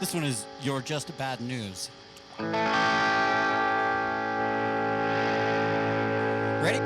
This one is You're Just Bad News. Ready?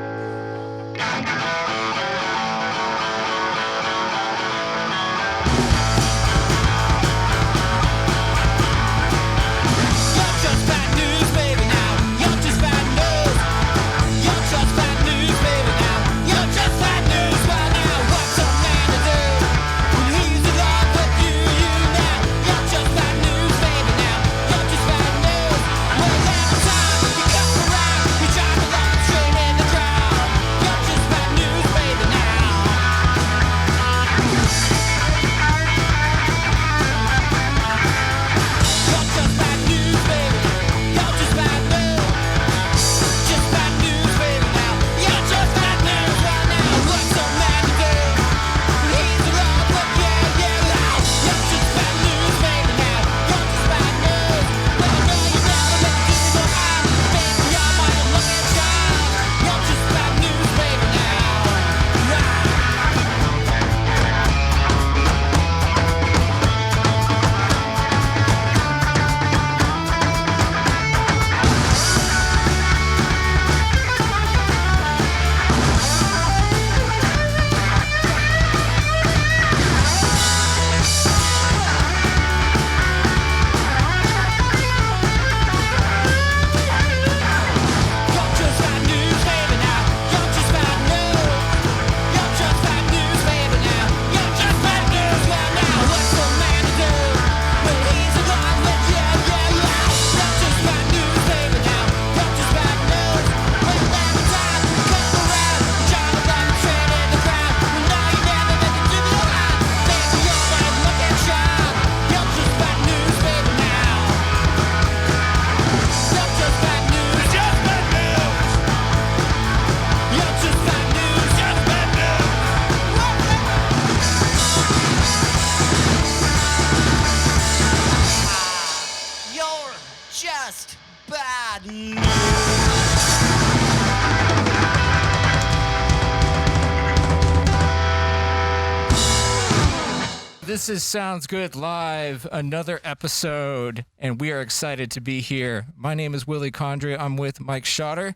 This is Sounds Good Live, another episode, and we are excited to be here. My name is Willie Condrey. I'm with Mike Schotter.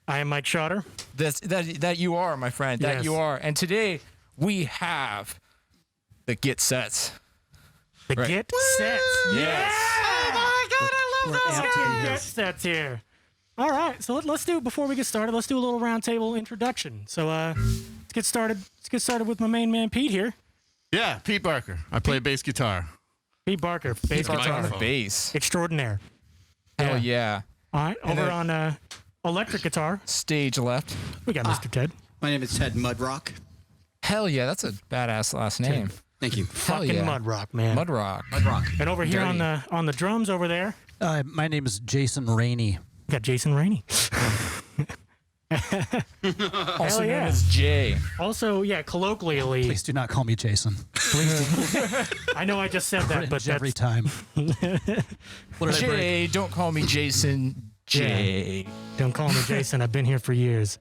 I am Mike Schotter. That you are, my friend. That Yes. you are. And today we have the Get Sets. The Right. Get Sets. Yes. Oh my God, I love We're those amped to be here. Get Sets here. All right, so let's do, before we get started, let's do a little roundtable introduction. So let's get started. Let's get started with my main man Pete here. Yeah, Pete Barker. I play bass guitar. Pete Barker, bass guitar microphone. Bass. extraordinaire. Hell yeah. All right, And over then- on electric guitar, Stage left. we got Mr. Ted. My name is Ted Mudrock. Hell yeah, that's a badass last name. Thank you. Hell Fucking yeah. Mud Rock, man. Mudrock. Mudrock. And over here on the drums over there, My name is Jason Rainey. we got Jason Rainey. Also known yeah. as Jay. Also, yeah, colloquially, Please do not call me Jason. I know I just said that, but Cringe every that's time. What did I break? Jay, don't call me Jason. Jay. don't call me Jason. I've been here for years.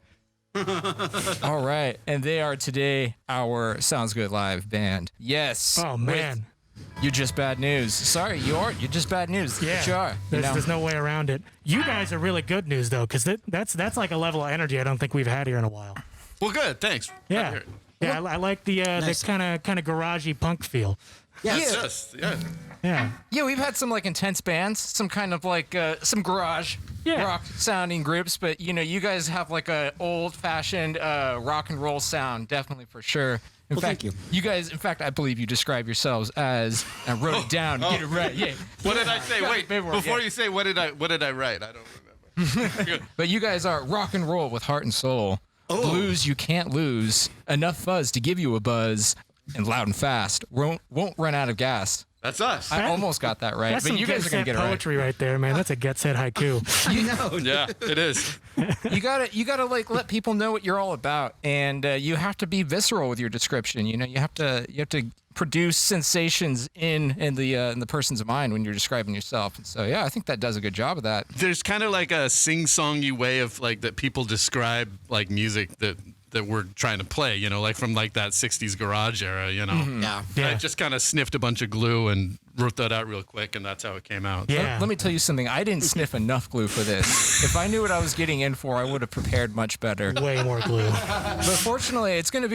All right. And they are today our Sounds Good Live band. Yes. Oh man. With You're Just Bad News. Sorry, you aren't. You're just bad news. Yeah, But you are. You know? there's no way around it. You guys are really good news though, because that's like a level of energy I don't think we've had here in a while. Well, good. Thanks. Yeah, yeah, I like the Nice. kind of garagey punk feel. Yes. Yeah. Yeah, Yeah, we've had some like intense bands, some kind of like some garage Yeah. rock sounding groups, but you know, you guys have like a old fashioned rock and roll sound, definitely for sure. In fact, thank you. You guys, in fact, I believe you describe yourselves as, I wrote it down, get it right. Yeah. What did I say? Wait, Paperwork, before yeah. you say what did I write? I don't remember. But you guys are rock and roll with heart and soul. Blues you can't lose. Enough fuzz to give you a buzz. And loud and fast. Won't run out of gas. That's us. I almost got that right. that's But some you guys Get are going to Set get it right. poetry right there, man. That's a Get Set haiku. Yeah, it is. You gotta like let people know what you're all about, and you have to be visceral with your description. You know, you have to produce sensations in the person's mind when you're describing yourself. And so, yeah, I think that does a good job of that. There's kind of like a sing-songy way of like that people describe like music that that we're trying to play, like from like that 60s garage era, Yeah. Yeah. I just kind of sniffed a bunch of glue and wrote that out real quick, and that's how it came out. Yeah. Let me tell you something. I didn't sniff enough glue for this. If I knew what I was getting in for, I would have prepared much better. Way more glue. But fortunately, it's going to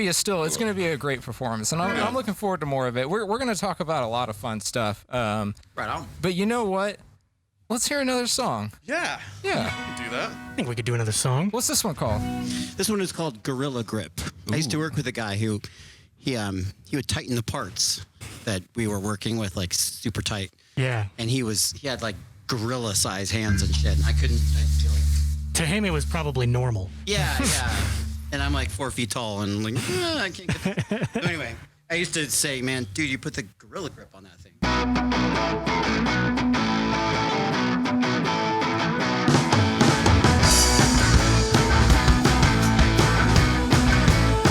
be a great performance, and I'm looking forward to more of it. We're going to talk about a lot of fun stuff. Right on. But you know what? Let's hear another song. Yeah. Yeah. You can do that. I think we could do another song. What's this one called? This one is called Gorilla Grip. I used to work with a guy who he would tighten the parts that we were working with like super tight, Yeah. and he had like gorilla size hands and shit. And I feel like To him, it was probably normal. yeah. And I'm like 4 feet tall and like I can't get that. So anyway, I used to say, man, dude, you put the Gorilla Grip on that thing.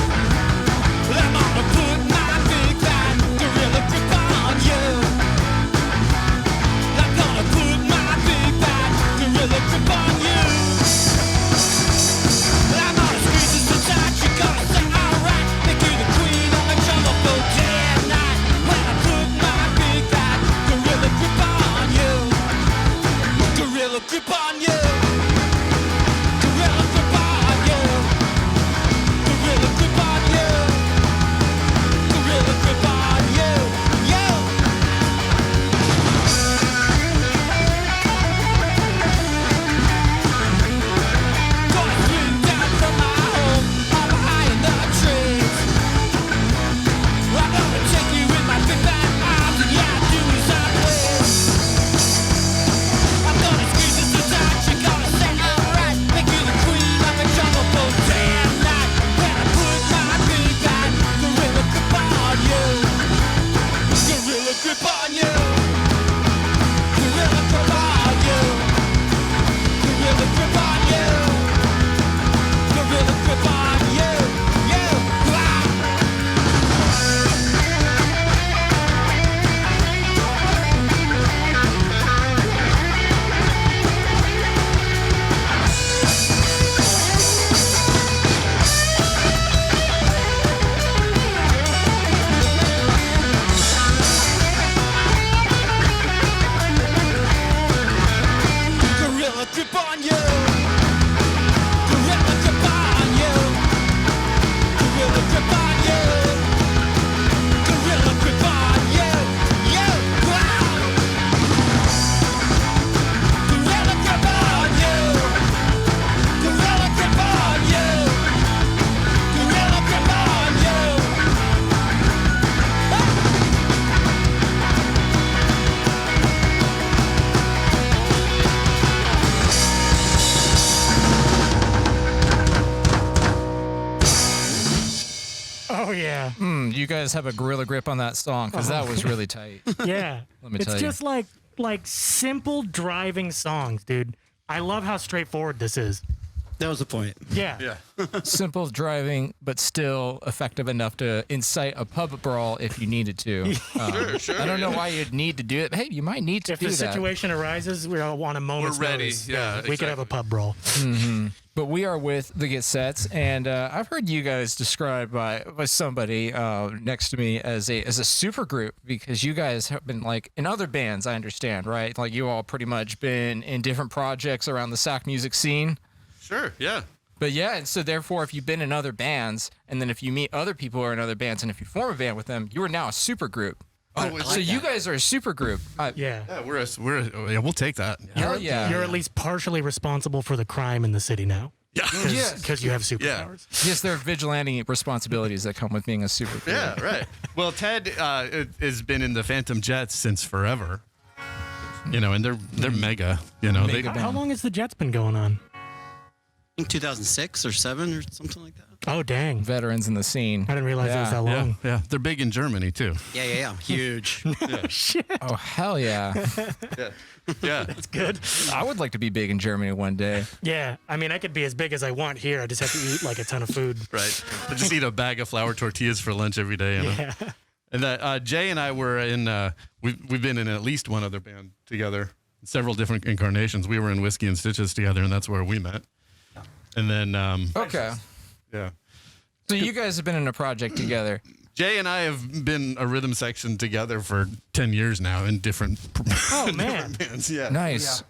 I'm gonna put my big fat gorilla grip on you. I'm gonna put my big fat gorilla grip on you. I'm gonna squeeze it so tight you're gonna say alright. Make you the queen of the jungle boat day and night. When I put my big fat gorilla grip on you. Gorilla grip on you. Gorilla grip on you. Gorilla grip on you. Gorilla grip on you, you. Gonna swing down from my home, up high in the trees. I'm gonna take you in my big bad arms and yeah, do as I please. I'm gonna squeeze you so tight you're gonna say alright. Make you the queen of the jungle boat day and night. When I put my big bad gorilla grip on you. Gorilla grip on you. Gorilla grip on you. Gorilla grip on you. Gorilla grip on you. You. Wow. Gorilla grip on you. Gorilla grip on you. Gorilla grip on you. Gorilla grip on you. You. Wow. Gorilla grip on you. Gorilla grip on you. Gorilla grip on you. Oh, yeah. You guys have a gorilla grip on that song because that was really tight. Yeah. Let me it's tell you. just like simple driving songs, dude. I love how straightforward this is. That was the point. Yeah. Yeah. Simple driving, but still effective enough to incite a pub brawl if you needed to. Sure. I don't know why you'd need to do it. Hey, you might need to If do the that. situation arises, we all want a moment's We're ready. notice. Yeah, We could have a exactly. pub brawl. But we are with the Get Sets, and I've heard you guys described by somebody next to me as a super group because you guys have been like in other bands. I understand, right? Like you all pretty much been in different projects around the Sac music scene. Sure. Yeah. But yeah, and so therefore, if you've been in other bands, and then if you meet other people who are in other bands, and if you form a band with them, you are now a super group. Oh, So you guys are a super group. Yeah. Yeah, we'll take that. Hell yeah. You're at least partially responsible for the crime in the city now. Yeah. Because you have superpowers. Yes, there are vigilante responsibilities that come with being a super group. Yeah, right. Well, Ted has been in the Phantom Jets since forever. And they're mega. Mega. How long has the Jets been going on? I think 2006 or 7 or something like that. Oh, dang. Veterans in the scene. I didn't realize it was that Yeah. long. Yeah. They're big in Germany too. Yeah. Huge. Oh, hell yeah. Yeah. It's good. I would like to be big in Germany one day. Yeah. I mean, I could be as big as I want here. I just have to eat like a ton of food. Right. I just eat a bag of flour tortillas for lunch every day. Yeah. And Jay and I were in. We've been in at least one other band together, several different incarnations. We were in Whiskey and Stitches together, and that's where we met. And then Okay. yeah, So you guys have been in a project together. Jay and I have been a rhythm section together for 10 years now in different, Oh, man. different bands. Yeah. Nice.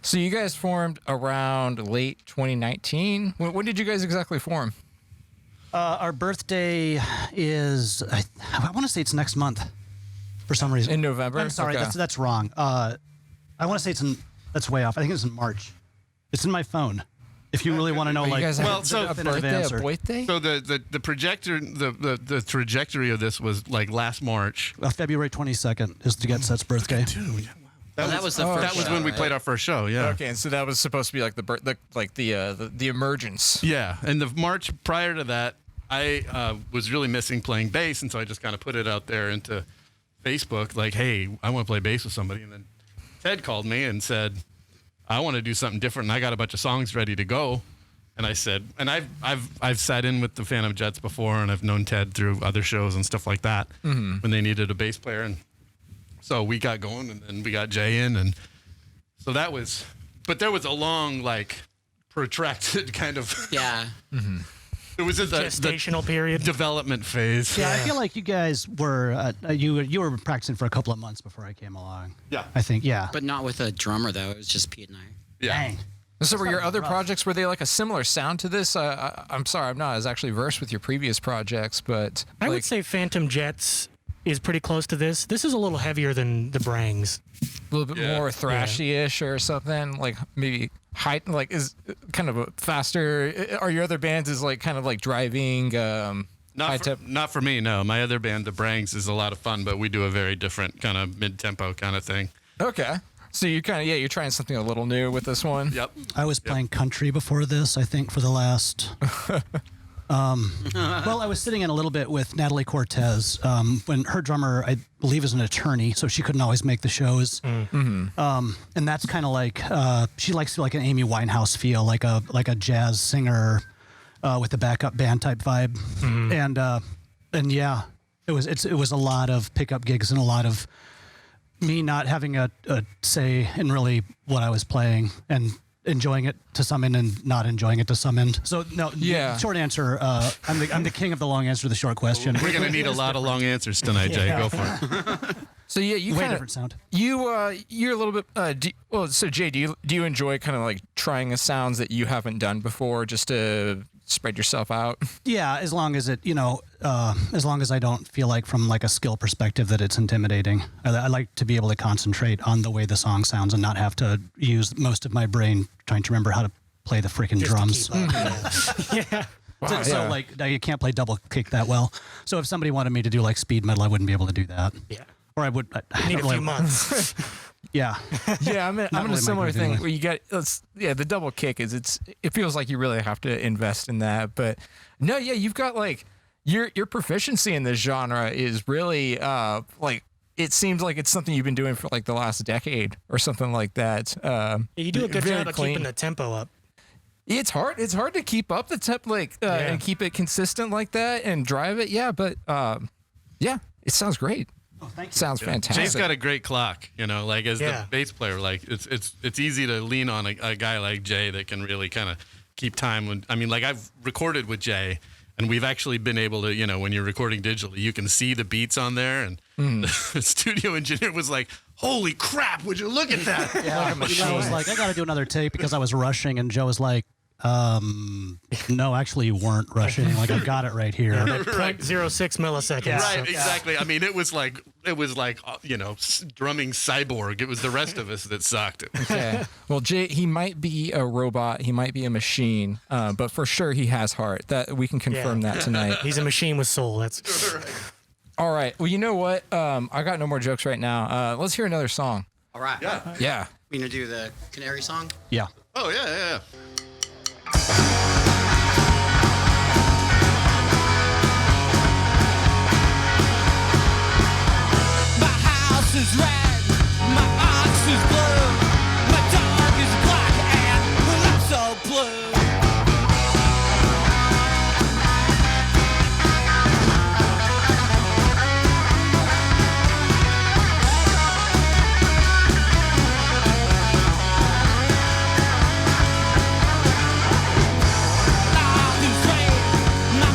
So you guys formed around late 2019. When did you guys exactly form? Our birthday is, I want to say it's next month for some reason. In November? I'm sorry, Okay. that's wrong. I want to say that's way off. I think it's in March. It's in my phone. If you really want to know, You like, guys have well, a so- birthday, answer. a birthday? So the trajectory of this was like last March. February 22nd is the Get Set's birthday. That was the first That was show, when we right? played our first show. Yeah. Okay, and so that was supposed to be like the emergence. Yeah, and the March prior to that, I was really missing playing bass, and so I just kind of put it out there into Facebook, like, "Hey, I want to play bass with somebody." And then Ted called me and said, "I want to do something different," and I got a bunch of songs ready to go. And I said, and I've sat in with the Phantom Jets before, and I've known Ted through other shows and stuff like that when they needed a bass player, and so we got going, and then we got Jay in, and so that was. But there was a long, like, protracted kind of. Yeah. It was the Gestational period. development phase. Yeah, I feel like you guys were you were practicing for a couple of months before I came along. Yeah. I think, yeah. But not with a drummer, though. It was just Pete and I. Yeah. Dang. So were your other rough. projects, were they like a similar sound to this? I'm sorry, I'm not as actually versed with your previous projects, but I would like, say Phantom Jets is pretty close to this. This is a little heavier than the Brangs. a little bit Yeah. more thrashy-ish or something, like maybe height, like is kind of a faster. Are your other bands is like kind of like driving? High Not for me, no. My other band, the Brangs, is a lot of fun, but we do a very different kind of mid-tempo kind of thing. Okay, so you kind of you're trying something a little new with this one. Yep. I was playing country before this, I think, for the last. Well, I was sitting in a little bit with Natalie Cortez when her drummer, I believe, is an attorney, so she couldn't always make the shows. And that's kind of like she likes like an Amy Winehouse feel, like a jazz singer with a backup band type vibe. And yeah, it was a lot of pickup gigs and a lot of me not having a say in really what I was playing and enjoying it to some end and not enjoying it to some end. So no, Yeah. short answer. I'm the king of the long answer to the short question. We're going to need a lot of long answers tonight, Jay. Go for it. So yeah, you Way kind different sound. you're a little bit. So Jay, do you enjoy kind of like trying sounds that you haven't done before, just to spread yourself out? Yeah, as long as it, as long as I don't feel like from like a skill perspective that it's intimidating. I like to be able to concentrate on the way the song sounds and not have to use most of my brain trying to remember how to play the freaking drums. Yeah. Wow, So yeah. like you can't play double kick that well. So if somebody wanted me to do like speed metal, I wouldn't be able to do that. Yeah. Or I would. I Need don't a few really- months. Yeah. Yeah, I'm in really a my similar groove thing anyway. where you get the double kick is it feels like you really have to invest in that, but no, yeah, you've got like your proficiency in this genre is really like it seems like it's something you've been doing for like the last decade or something like that. You do a good very job of clean. keeping the tempo up. It's hard to keep up the temp and keep it consistent like that and drive it. Yeah, but yeah, it sounds great. Sounds fantastic. Jay's got a great clock, like as Yeah. the bass player, like it's easy to lean on a guy like Jay that can really kind of keep time. Like I've recorded with Jay, and we've actually been able to, when you're recording digitally, you can see the beats on there, and the studio engineer was like, "Holy crap! Would you look at that?" I was like, I got to do another take because I was rushing, and Joe was like, no, actually, you weren't rushing. Like I got it right here. 0.06 milliseconds. Right, exactly. I mean, it was like drumming cyborg. It was the rest of us that sucked. Okay. Well, Jay, he might be a robot. He might be a machine, but for sure he has heart. That we can confirm that tonight. He's a machine with soul. That's All right. Well, you know what? I got no more jokes right now. Let's hear another song. All right. Yeah. Yeah. We gonna do the Canary song? Yeah. Oh yeah. My house is red, my ox is blue, my dog is black, and I'm so blue. Life is red, my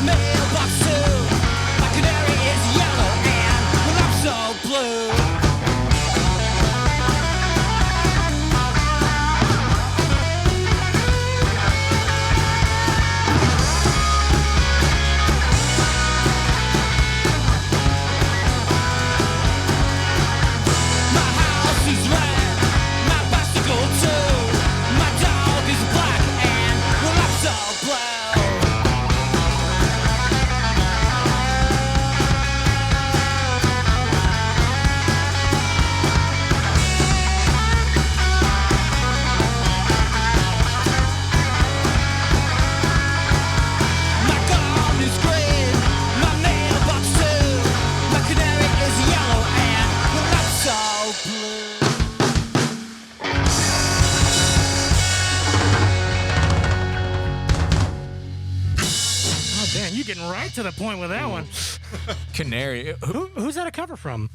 hopeless. Oh, damn, you're getting right to the point with that one. Canary. Who's that a cover from?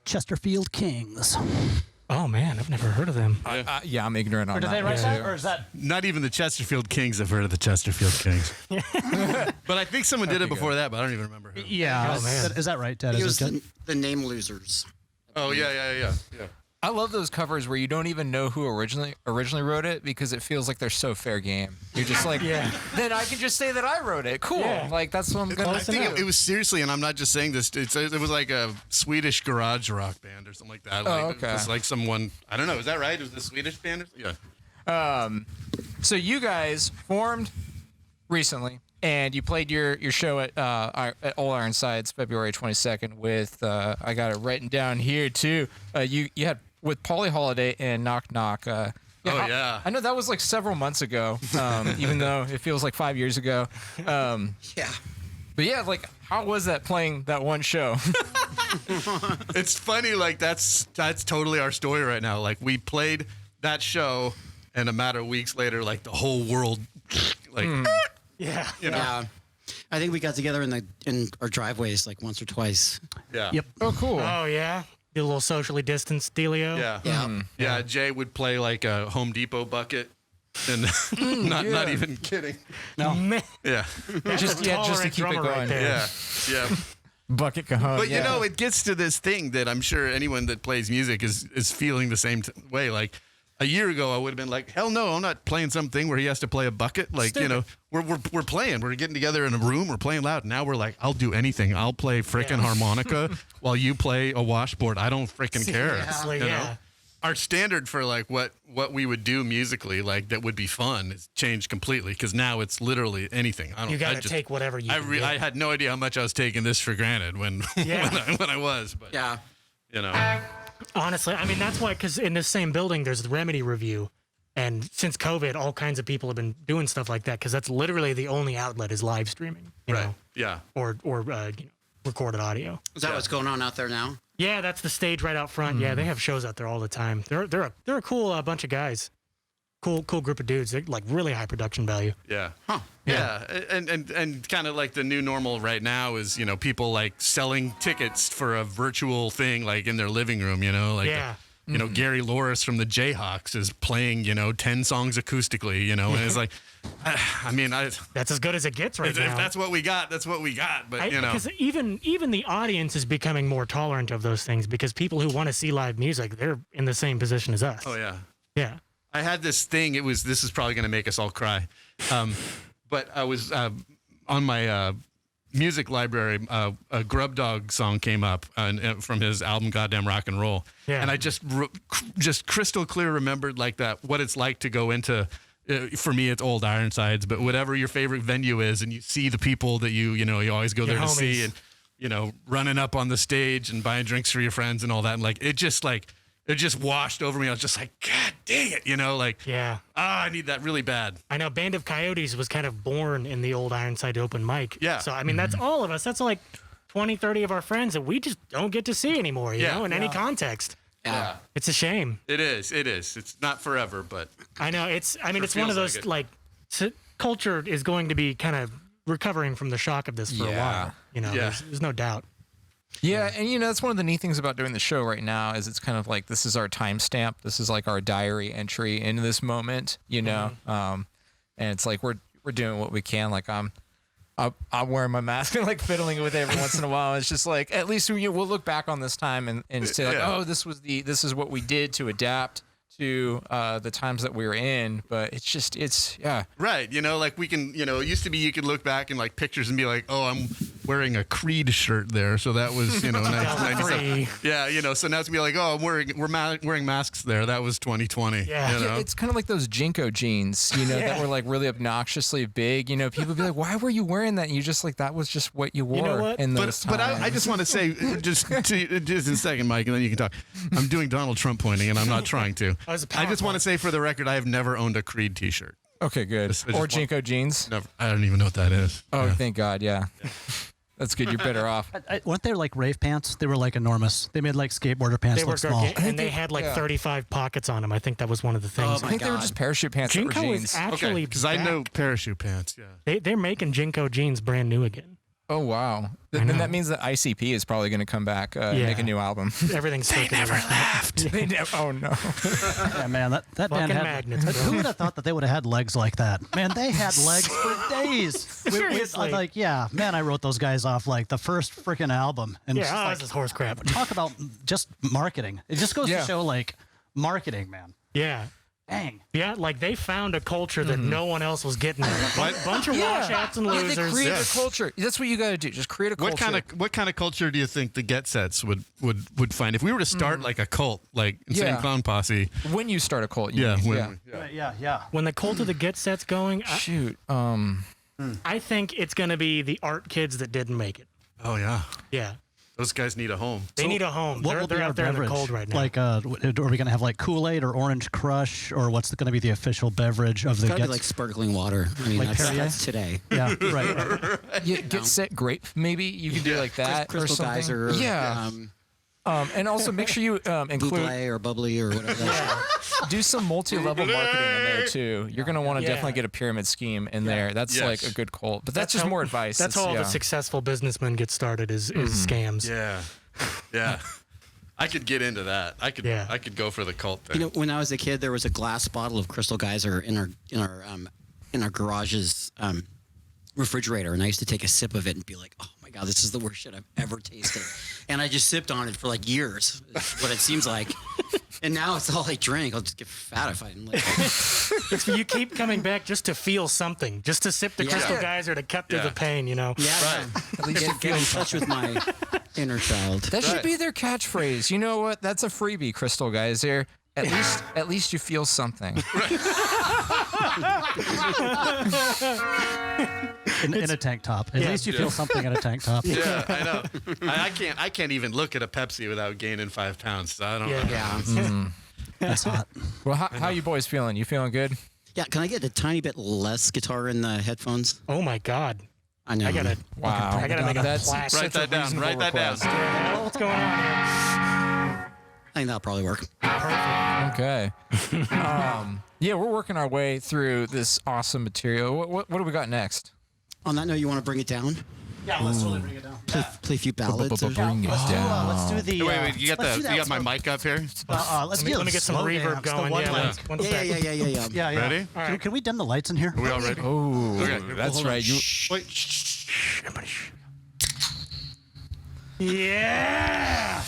Chesterfield Kings. Oh, man, I've never heard of them. Yeah, I'm ignorant on Or did that. they write one, that? too. Or is that? Not even the Chesterfield Kings have heard of the Chesterfield Kings. But I think someone did it before that, but I don't even remember who. Yeah. Oh, man. Is that right, Ted? He Is was it the Name Losers. Oh, yeah. I love those covers where you don't even know who originally wrote it because it feels like they're so fair game. You're just like, Yeah. then I can just say that I wrote it. Cool. Yeah. Like that's what I'm gonna I say. think it was seriously, and I'm not just saying this. It was like a Swedish garage rock band or something like that. Like, okay. It was like someone. I don't know. Is that right? It was a Swedish band? Yeah. So you guys formed recently, and you played your show at Old Ironsides February 22nd with I got it written down here too. You had with Paulie Holiday and Knock Knock. Yeah. I know that was like several months ago, even though it feels like 5 years ago. Yeah. But yeah, like how was that playing that one show? It's funny. Like that's totally our story right now. Like we played that show, and a matter of weeks later, like the whole world, like Yeah. you know, Yeah. I think we got together in our driveways like once or twice. yeah. Yep. Oh, cool. Oh, yeah. Do a little socially distanced dealio. Yeah. Yeah. Yeah, Jay would play like a Home Depot bucket, and not even kidding. No. Man, Yeah, that's Just a to tolerant keep it drummer right going. there. yeah. Bucket cajon. But yeah. you know, it gets to this thing that I'm sure anyone that plays music is feeling the same way. Like a year ago, I would have been like, hell no, I'm not playing something where he has to play a bucket. Like you know, we're playing, we're getting together in a room, we're playing loud. Now we're like, I'll do anything. I'll play frickin' harmonica while you play a washboard. I don't frickin' care. Seriously, You know? yeah. Our standard for like what we would do musically, like that would be fun, is changed completely because now it's literally anything. I don't. You got I to just- take whatever you can get. I had no idea how much I was taking this for granted when Yeah. when I was, but Yeah. you know, Honestly, I mean, that's why, because in this same building, there's the Remedy Review. And since COVID, all kinds of people have been doing stuff like that because that's literally the only outlet is live streaming, you right? know, Yeah, or recorded audio. Is that what's going on out there now? Yeah, that's the stage right out front. Yeah, they have shows out there all the time. They're a cool bunch of guys. Cool group of dudes. They're like really high production value. yeah, Huh. yeah, and kind of like the new normal right now is people like selling tickets for a virtual thing like in their living room. Like Yeah. Gary Loris from the Jayhawks is playing 10 songs acoustically. And it's like, I mean, That's as good as it gets right if now. that's what we got, that's what we got. But Because even the audience is becoming more tolerant of those things because people who want to see live music, they're in the same position as us. oh yeah. Yeah. I had this thing. This is probably going to make us all cry. But I was on my music library. A Grub Dog song came up from his album "Goddamn Rock and Roll," Yeah. and I just crystal clear remembered like that what it's like to go into. For me, it's Old Ironsides, but whatever your favorite venue is, and you see the people that you always go Your there to see, homies. and running up on the stage and buying drinks for your friends and all that, and it just washed over me. I was just like, God dang it, Yeah. I need that really bad. I know Band of Coyotes was kind of born in the old Ironside open mic. Yeah. So, I mean, that's all of us. That's like 20, 30 of our friends that we just don't get to see anymore, you Yeah. know, in any context. Yeah. It's a shame. It is. It's not forever, but I know. It's one of feels those, like culture is going to be kind of recovering from the shock of this for a Yeah. while. Yeah. There's no doubt. Yeah, and that's one of the neat things about doing the show right now is it's kind of like this is our timestamp. This is like our diary entry into this moment, and it's like we're doing what we can. Like I'm wearing my mask and like fiddling with it every once in a while. It's just like at least we'll look back on this time and say like, Yeah. oh, this is what we did to adapt to the times that we were in. But it's right. Like we can, it used to be you could look back in like pictures and be like, oh, I'm wearing a Creed shirt there, so that was 1997. Yeah, so now it's gonna be like, oh, we're wearing masks there. That was 2020. Yeah. Yeah, it's kind of like those Jinko jeans, that were like really obnoxiously big. People be like, "Why were you wearing that?" And you just like that was just what you wore You know what? in those But times. I just want to say just in a second, Mike, and then you can talk. I'm doing Donald Trump pointing, and I'm not trying to. That was a I just PowerPoint. want to say for the record, I have never owned a Creed T-shirt. okay, good. I just Or want- Jinko jeans. Never. I don't even know what that is. Oh, Yeah. thank God, yeah. That's good. You're better off. Weren't they like rave pants? They were like enormous. They made like skateboarder pants They were look small. and they had like 35 pockets on them. I think that was one of the things. I think they were just parachute pants that were Jinko jeans. is actually Because I know parachute pants. Yeah. they're making Jinko jeans brand new again. Oh, wow. Then that means that ICP is probably going to come back and make a new album. Everything's never left. Oh, no. Yeah, man, that band Fucking had. magnets, bro. Who would have thought that they would have had legs like that? Man, they had legs for days. Seriously. Like, yeah, man, I wrote those guys off like the first freaking album. And it's just Yeah, like, this is horse crap. talk about just marketing. It just goes to show like marketing, man. Yeah. Dang. Yeah, like they found a culture that no one else was getting. A bunch of washouts and Yeah, losers. they create a culture. That's what you got to do. Just create a culture. What kind of culture do you think the Get Sets would find if we were to start like a cult, like Insane Clown Posse? When you start a cult, you mean. Yeah. When the cult of the Get Set's going, Shoot. I think it's going to be the art kids that didn't make it. Oh yeah, Yeah. those guys need a home. They need a home. What will be They're our out there in the beverage? cold right now. Like, are we going to have like Kool-Aid or Orange Crush, or what's going to be the official beverage of the It's gotta Get? be like sparkling water. I mean, Like that's, Perrier? that's today. Yeah, right. Get set grape, maybe. You can do like that. Crystal or something. Geyser. Yeah. And also make sure you include Buble or bubbly or whatever. do some multi-level marketing in there too. You're going to want to definitely get a pyramid scheme in there. That's like a good cult. But that's just more advice. That's how all the successful businessmen get started is scams. Yeah. I could get into that. I could go for the cult thing. You know, when I was a kid, there was a glass bottle of Crystal Geyser in our garage's refrigerator, and I used to take a sip of it and be like, "Oh my god, this is the worst shit I've ever tasted." And I just sipped on it for like years, is what it seems like. And now it's all I drink. I'll just get fat if I like. You keep coming back just to feel something, just to sip the Crystal Geyser to cut through the pain, you know? Yeah, Right. at least get in touch with my inner child. That should be their catchphrase. You know what? That's a freebie, Crystal Geyser. At least you feel something. In a tank top. At least you feel something in a tank top. Yeah, I know. I can't even look at a Pepsi without gaining 5 pounds. So I don't know. Yeah. That's hot. Well, how you boys feeling? You feeling good? Yeah, can I get a tiny bit less guitar in the headphones? Oh my God. I know. I gotta make a That's plaque. Write that down. Write that down. Yeah, what's going on here? I think that'll probably work. Okay. Yeah, we're working our way through this awesome material. What do we got next? On that note, you want to bring it down? Yeah, let's totally bring it down. Play a few ballads. or- Bring it down. Let's do the. Wait, you got my mic up here? Let's Let me get some reverb going. One Yeah, sec. yeah. Yeah. Ready? Can we dim the lights in here? Are we all ready? Oh, that's Hold on. right. You Wait. Shh. Everybody. Shh. Yeah.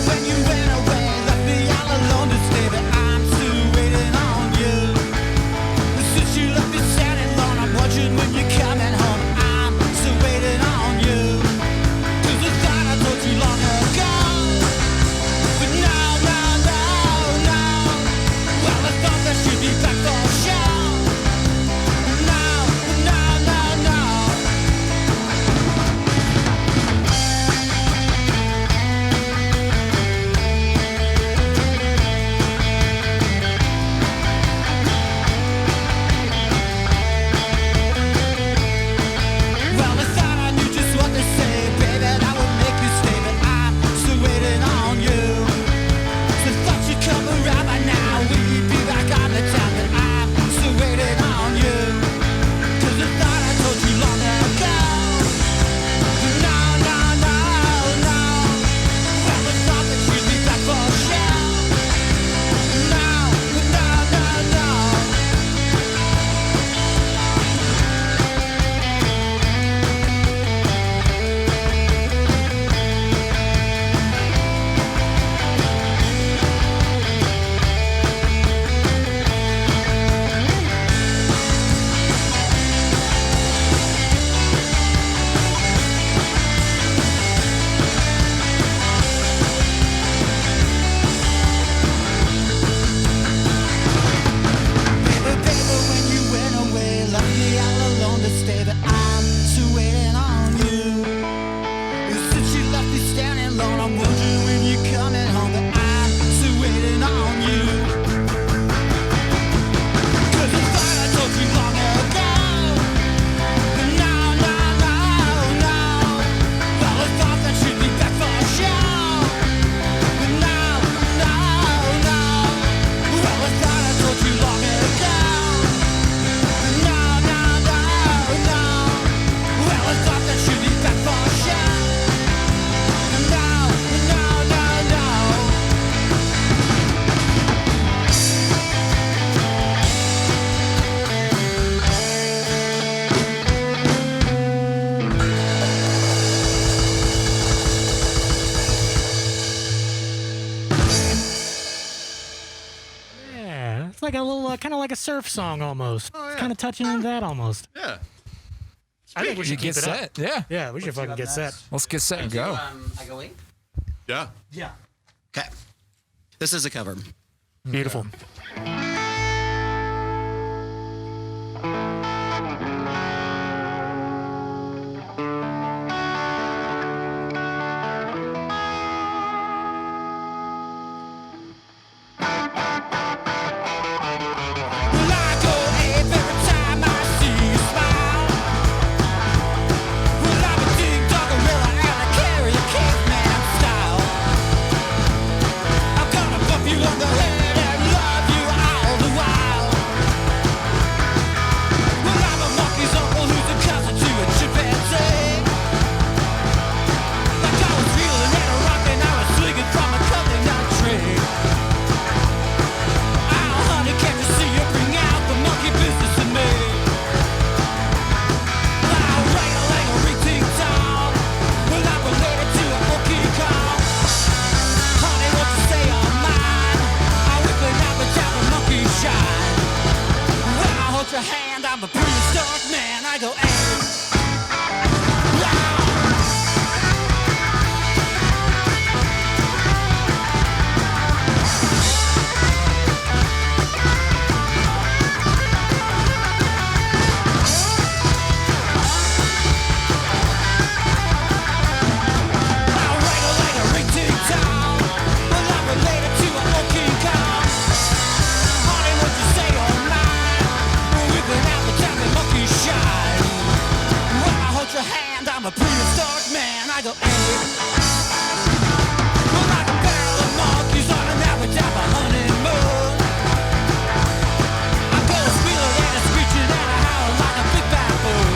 When you ran away, left me all alone to stay, but I'm still waiting on you. Since you left me standing alone, I'm watching when you're coming home. I'm still waiting on you. 'Cause I thought I told you long ago, but no. Well, I thought that she'd be back for sure. No. like a little, kind of like a surf song almost. Oh, yeah. Kind of touching into that almost. Yeah. I think we should Get keep it up. set. Yeah. Yeah, we should What's fucking up get set. next? Let's get set and go. I go eight. Yeah. Yeah. Okay. This is a cover. Beautiful. Well, I go ape every time I see you smile. Well, I'm a dig dog gorilla and I carry a caveman style. I'm gonna bump you on the head and love you all the while. Well, I'm a monkey's uncle who's a cousin to a chimpanzee. Like I was reeling and a rock and I was swinging from a coconut tree. Honey, can't you see you bring out the monkey business in me? Now, ring-a-ling-a-ring-ting-tong. Well, I'm related to a monkey Kong. Honey, won't you stay on mine? I'm whipping out the job of monkey shine. When I hold your hand, I'm a prehistoric man. I go, hey. I'm a prehistoric man, I go, hey. Well, like a barrel of monkeys on an Abracadabra honeymoon. I go squealing and a screeching and a howling like a big baboon.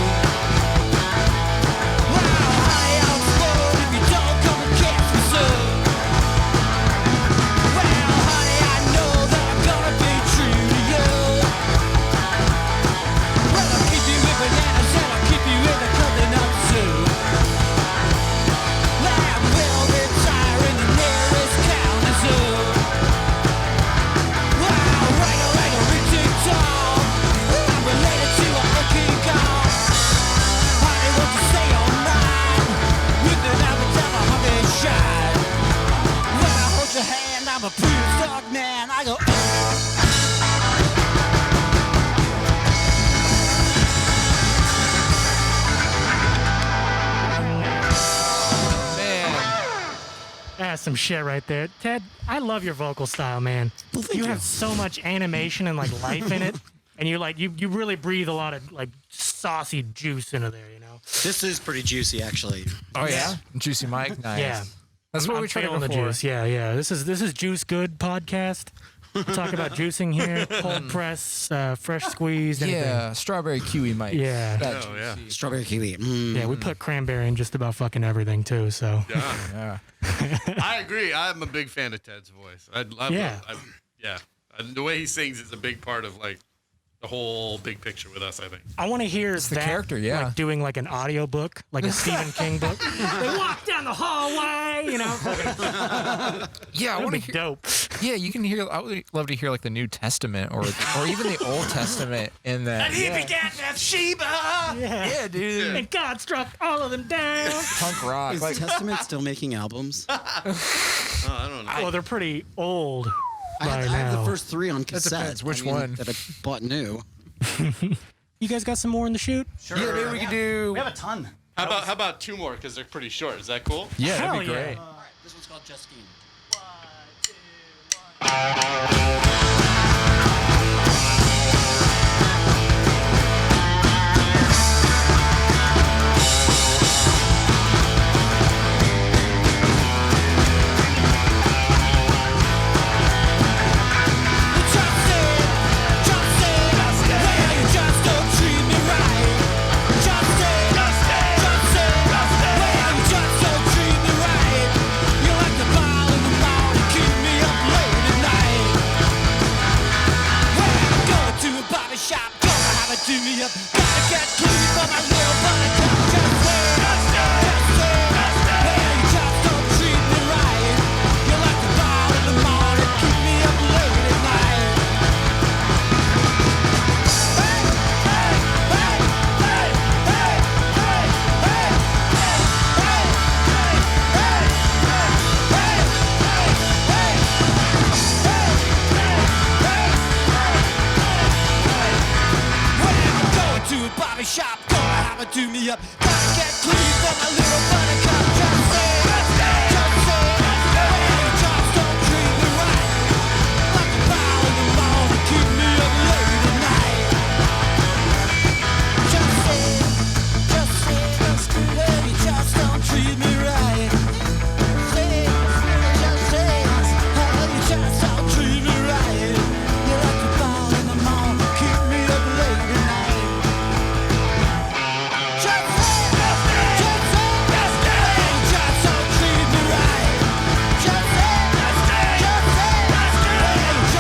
Wow, honey, I'll explode if you don't come and catch me soon. Well, honey, I know that I'm gonna be true to you. Well, I'll keep you with bananas and I'll keep you in the coconut zoo. That will retire in the nearest county zoo. Wow, ring-a-ling-a-ring-ting-tong. I'm related to a King Kong. Honey, won't you stay all night? With an Abracadabra humming shine. When I hold your hand, I'm a prehistoric man. I go, Man. That's some shit right there. Ted, I love your vocal style, man. You have so much animation and like life in it. And you like you really breathe a lot of like saucy juice into there, you know? This is pretty juicy, actually. Oh, yeah? Juicy Mike. Nice. Yeah. That's what I'm we try to feeling go the for. juice. Yeah. This is Juice Good podcast. We talk about juicing here, cold press, fresh squeezed, anything. Yeah, strawberry kiwi Mike. Yeah. That Oh, yeah. juicy. Strawberry kiwi. Mm. Yeah, we put cranberry in just about fucking everything too. So Yeah. Yeah. I agree. I'm a big fan of Ted's voice. Yeah. Yeah. The way he sings is a big part of like the whole big picture with us, I think. I want to hear the that, character, yeah. like doing like an audio book, like a Stephen King book. They walk down the hallway, you know. Yeah, I That'd want to be hear. dope. Yeah, you can hear. I would love to hear like the New Testament or even the Old Testament in that. And he Yeah. began Bathsheba. Yeah, dude. And God struck all of them down. Punk rock. Is Like, Testament still making albums? I don't know. Well, they're pretty old I by have now. the first three on cassette. depends which one. That I bought new. You guys got some more in the chute? Sure. yeah, maybe we could do. We have a ton. How about two more because they're pretty short? Is that cool? Yeah, that'd Hell be yeah. great. This one's called Justine. Shop, gonna have it do me up. Gotta get clean for my little buttercup. Just wait, well, you just don't treat me right. You like the ball in the morning, keep me up late at night. coffee shop, gonna have it to me up. Gotta get clean for my little buttercup. Just say, hey, just don't treat me right. Like a bow in the morning, keep me up late at night. Just say, baby, just don't treat me right. Say, just don't treat me right. You're like a bow in the morning, keep me up late at night. Just don't treat me right.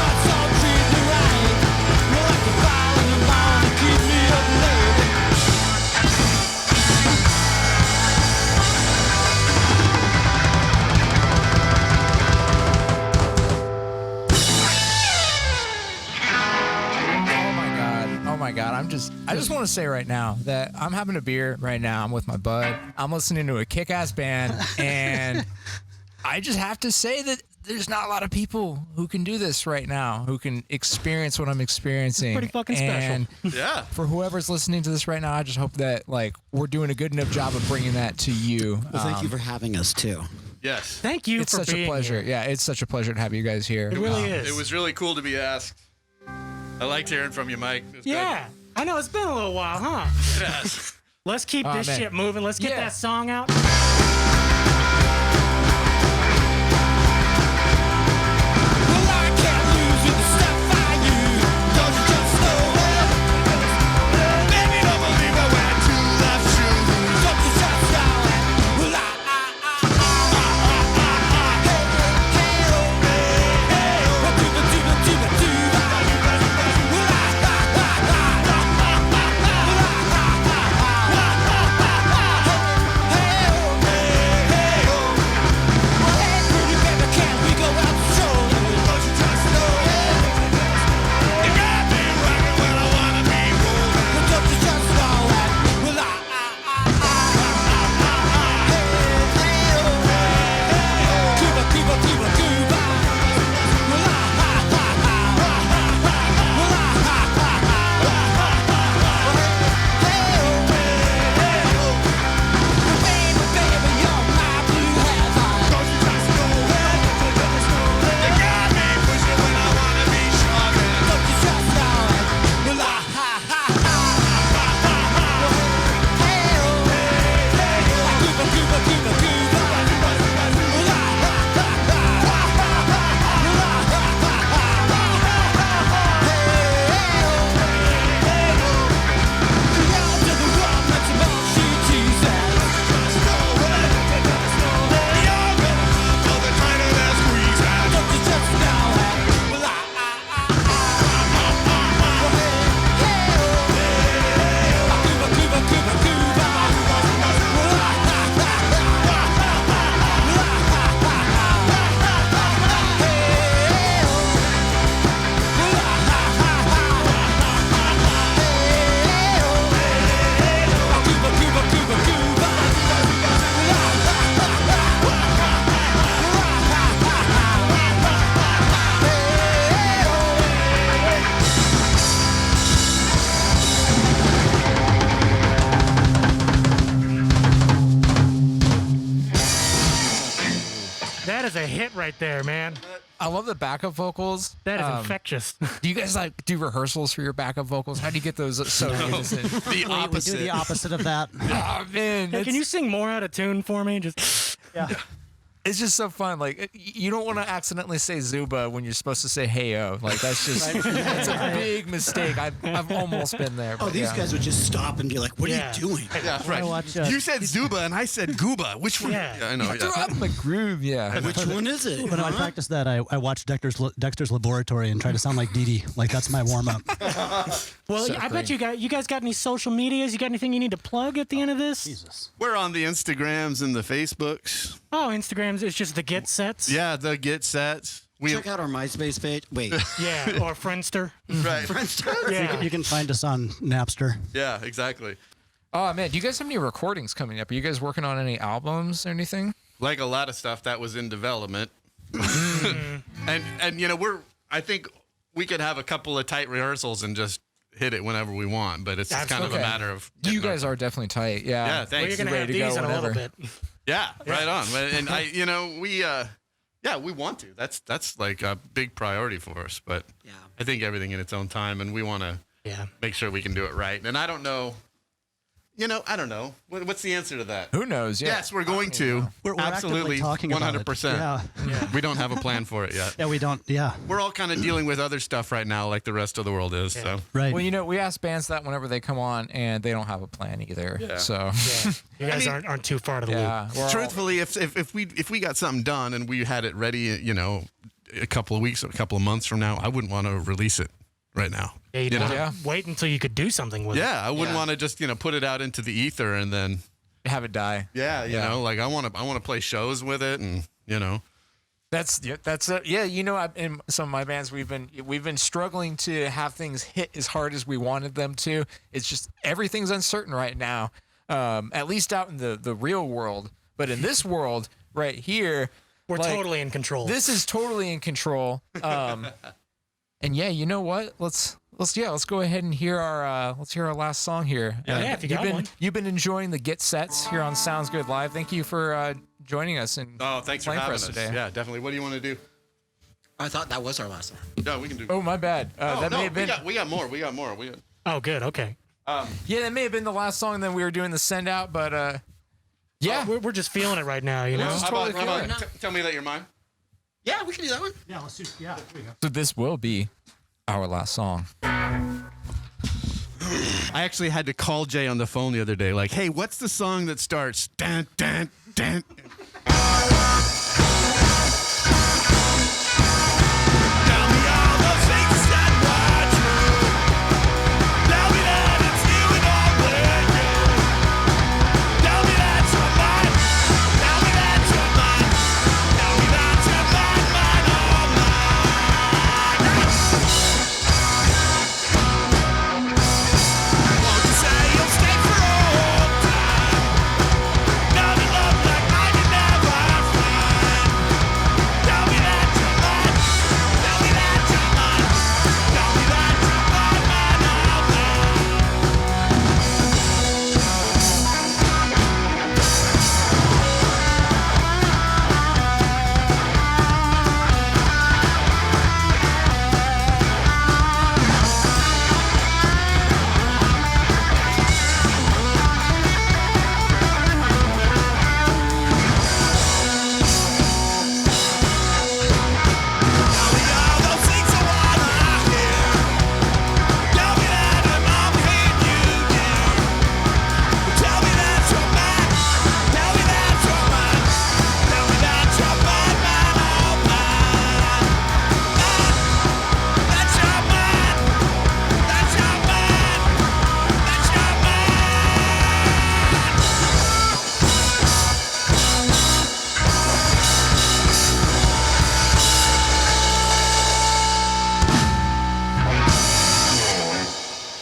Just don't treat me right. You're like a bow in the morning, keep me up late. Oh my god. I just want to say right now that I'm having a beer right now. I'm with my bud. I'm listening to a kick-ass band, and I just have to say that there's not a lot of people who can do this right now, who can experience what I'm experiencing. Pretty fucking special. And Yeah. for whoever's listening to this right now, I just hope that like we're doing a good enough job of bringing that to you. Well, thank you for having us too. Yes. Thank you It's for such a being pleasure. here. Yeah, it's such a pleasure to have you guys here. It really is. It was really cool to be asked. I liked hearing from you, Mike. It was Yeah. I know it's been a little while, huh? good. Yes. Let's keep Oh, this man. shit moving. Let's get Yeah. that song out. Well, I can't lose with the stuff I use. Don't you just know it? Baby, don't believe I wear two left shoes. Don't you just know it? Well, hey, oh, hey, oh, do-ba-do-ba-do-ba-do. That is a hit right there, man. I love the backup vocals. That is infectious. Do you guys like do rehearsals for your backup vocals? How do you get those so innocent? The We do opposite. the opposite of that. Oh man, Hey, can you sing more out of tune for me? Just it's just so fun. Like you don't want to accidentally say Zuba when you're supposed to say Heyo. Like that's just that's a big mistake. I've almost been there. Oh, But these yeah. guys would just stop and be like, "What Yeah. are you doing?" Yeah, right. watch, You said Zuba and I said Gooba. Which one? Yeah. I know. Throw Yeah. out in the groove, yeah. Which one is it? When I practiced that, I watched Dexter's Laboratory and tried to sound like Dee Dee. Like that's my warm up. well, So I bet great. you guys got any social medias? You got anything you need to plug at the end of this? Jesus. We're on the Instagrams and the Facebooks. Oh, Instagram's it's just the get sets. Yeah, the get sets. We Check out our MySpace page. Wait, Yeah, or Friendster. right. Yeah. You can find us on Napster. Yeah, exactly. Oh man, do you guys have any recordings coming up? Are you guys working on any albums or anything? Like a lot of stuff that was in development. and you know, I think we could have a couple of tight rehearsals and just hit it whenever we want, but it's just kind of a Okay. matter of You guys are definitely tight. Yeah. Yeah, Well, thanks. you're gonna have ready to these go in a little whenever. bit. Yeah, right on. And we want to. That's like a big priority for us. But Yeah. I think everything in its own time, and we want to Yeah. make sure we can do it right. And I don't know. I don't know. What's the answer to that? Who knows? Yeah. Yes, we're going to. We're absolutely actively talking about it. 100%. Yeah. We don't have a plan for it yet. Yeah, we don't. Yeah, We're all kind of dealing with other stuff right now, like the rest of the world is. So right. Well, we ask bands that whenever they come on, and they don't have a plan either. Yeah. So, Yeah. You guys aren't too far to the loop. yeah. we're all- truthfully, if we got something done and we had it ready, a couple of weeks, or a couple of months from now, I wouldn't want to release it right now. Yeah, you You know? don't Yeah. wait until you could do something with it. Yeah, I wouldn't Yeah. want to just put it out into the ether and then have it die. I want to play shows with it, and That's it. Yeah, in some of my bands we've been struggling to have things hit as hard as we wanted them to. It's just everything's uncertain right now. At least out in the real world, but in this world right here, We're like, totally in control. This is totally in control. And yeah, you know what? Let's go ahead and hear our last song here. Yeah, if you got one. You've been enjoying the Get Sets here on Sounds Good Live. Thank you for joining us and thanks for playing having us us today. Yeah, definitely. What do you want to do? I thought that was our last one. No, we can do. Oh, my bad. That may have been. we got more. We got more. Oh, good. Okay. Yeah, that may have been the last song. Then we were doing the send out, but yeah, We're just feeling it right now, you know? How totally about feeling tell me that you're mine? Yeah, we can do that one. Yeah, let's do. Yeah, there we go. so this will be our last song. I actually had to call Jay on the phone the other day. Like, hey, what's the song that starts? Dun, dun, dun.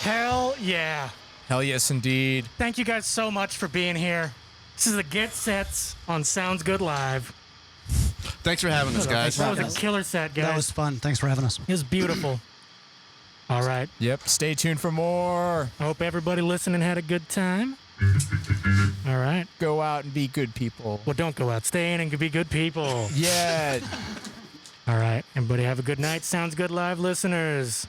Hell yeah. Hell yes, indeed. Thank you guys so much for being here. This is the Get Sets on Sounds Good Live. Thanks for having us, guys. That was a killer set, guys. That was fun. Thanks for having us. It was beautiful. All right. Yep. Stay tuned for more. I hope everybody listening had a good time. All right. Go out and be good people. Well, don't go out. Stay in and be good people. Yeah. All right. Everybody have a good night. Sounds Good Live listeners.